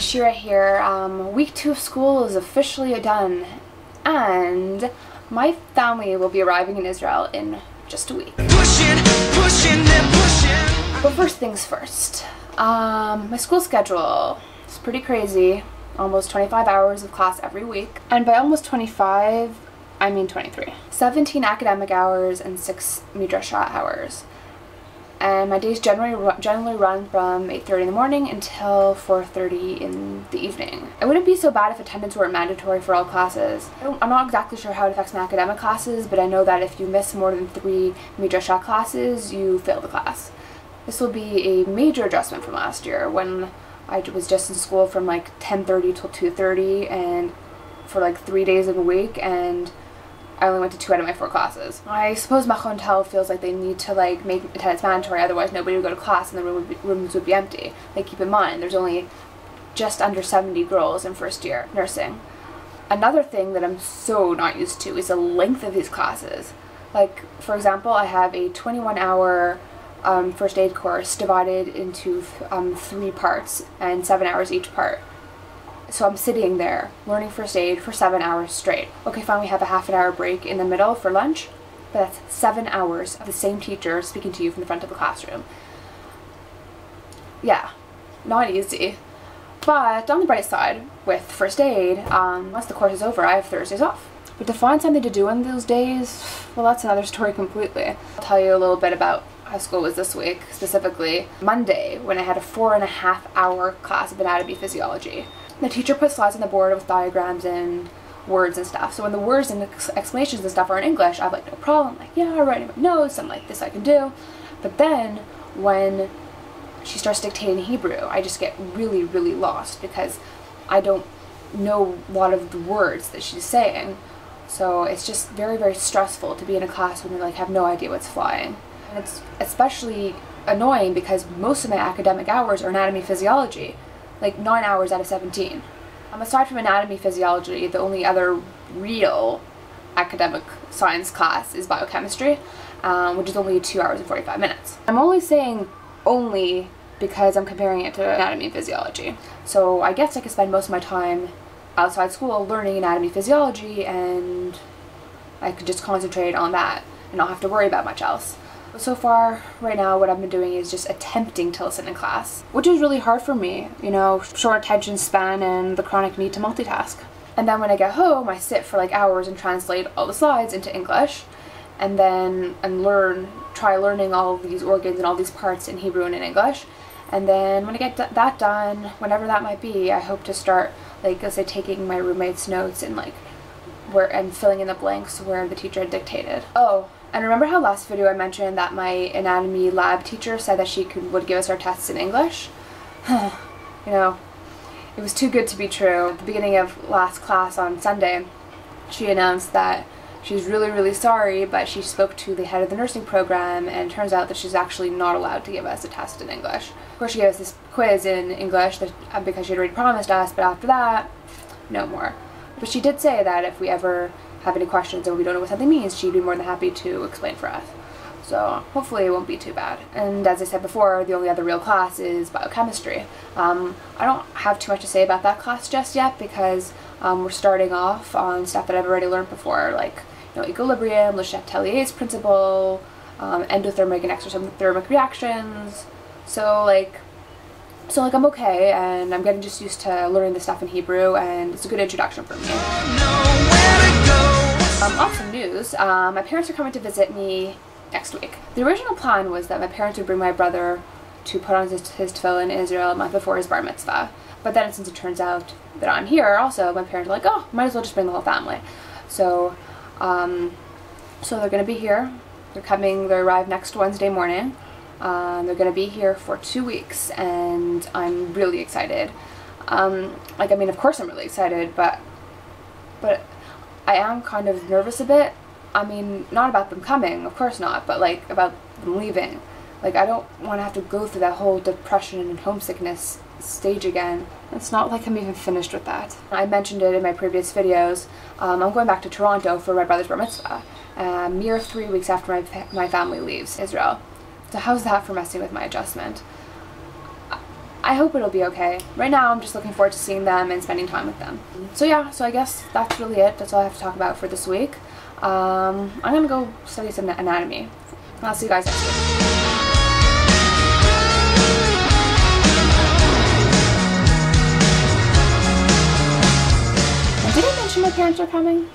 Shira here. Week 2 of school is officially done, and my family will be arriving in Israel in just a week. Pushing. But first things first. My school schedule is pretty crazy. Almost 25 hours of class every week. And by almost 25, I mean 23. 17 academic hours and 6 midrasha hours. And my days generally run from 8:30 in the morning until 4:30 in the evening. It wouldn't be so bad if attendance weren't mandatory for all classes. I'm not exactly sure how it affects my academic classes, but I know that if you miss more than 3 midrasha classes, you fail the class. This will be a major adjustment from last year when I was just in school from like 10:30 till 2:30 and for like 3 days of a week, and I only went to 2 out of my 4 classes. I suppose Machon Tel feels like they need to like make attendance mandatory, otherwise nobody would go to class and the rooms would be empty. Like, keep in mind, there's only just under 70 girls in first year nursing. Another thing that I'm so not used to is the length of these classes. Like, for example, I have a 21-hour first aid course divided into 3 parts and 7 hours each part. So I'm sitting there learning first aid for 7 hours straight. Okay, fine, we have a half an hour break in the middle for lunch, but that's 7 hours of the same teacher speaking to you from the front of the classroom. Yeah, not easy. But on the bright side, with first aid, once the course is over, I have Thursdays off. But to find something to do on those days, well, that's another story completely. I'll tell you a little bit about how school was this week, specifically Monday, when I had a 4.5-hour class of anatomy physiology. The teacher put slides on the board with diagrams and words and stuff. So when the words and explanations and stuff are in English, I'm like, no problem. I'm like, yeah, I'm writing my notes. I'm like, this I can do. But then when she starts dictating Hebrew, I just get really, really lost because I don't know a lot of the words that she's saying. So it's just very, very stressful to be in a class when you like have no idea what's flying. And it's especially annoying because most of my academic hours are anatomy physiology. Like 9 hours out of 17. Aside from anatomy physiology, the only other real academic science class is biochemistry, which is only 2 hours and 45 minutes. I'm only saying only because I'm comparing it to anatomy and physiology. So I guess I could spend most of my time outside school learning anatomy physiology, and I could just concentrate on that and not have to worry about much else. So far, right now, what I've been doing is just attempting to listen in class, which is really hard for me, you know, short attention span and the chronic need to multitask. And then when I get home, I sit for like hours and translate all the slides into English, and then try learning all of these organs and all these parts in Hebrew and in English. And then when I get that done, whenever that might be, I hope to start, like, let's say, taking my roommate's notes and like and filling in the blanks where the teacher had dictated. Oh. And remember how last video I mentioned that my anatomy lab teacher said that she would give us our tests in English? You know, it was too good to be true. At the beginning of last class on Sunday, she announced that she's really, really sorry, but she spoke to the head of the nursing program, and it turns out that she's actually not allowed to give us a test in English. Of course, she gave us this quiz in English because she had already promised us, but after that, no more. But she did say that if we ever have any questions or we don't know what something means, she'd be more than happy to explain for us. So hopefully it won't be too bad. And as I said before, the only other real class is biochemistry. I don't have too much to say about that class just yet because we're starting off on stuff that I've already learned before, like, you know, equilibrium, Le Chatelier's principle, endothermic and exothermic reactions. So I'm okay, and I'm getting just used to learning the stuff in Hebrew, and it's a good introduction for me. Awesome news, my parents are coming to visit me next week. The original plan was that my parents would bring my brother to put on his tefillin in Israel a month before his bar mitzvah. But then since it turns out that I'm here also, my parents are like, oh, might as well just bring the whole family. So they're going to be here. They arrive next Wednesday morning. They're going to be here for 2 weeks, and I'm really excited. I mean, of course I'm really excited, but I am kind of nervous a bit. I mean, not about them coming, of course not, but like about them leaving. Like, I don't want to have to go through that whole depression and homesickness stage again. It's not like I'm even finished with that. I mentioned it in my previous videos. I'm going back to Toronto for my brother's bar mitzvah, mere 3 weeks after my family leaves Israel. So how's that for messing with my adjustment? I hope it'll be okay. Right now I'm just looking forward to seeing them and spending time with them. So yeah, so I guess that's really it. That's all I have to talk about for this week. I'm gonna go study some anatomy. I'll see you guys next week. Did I mention my parents are coming?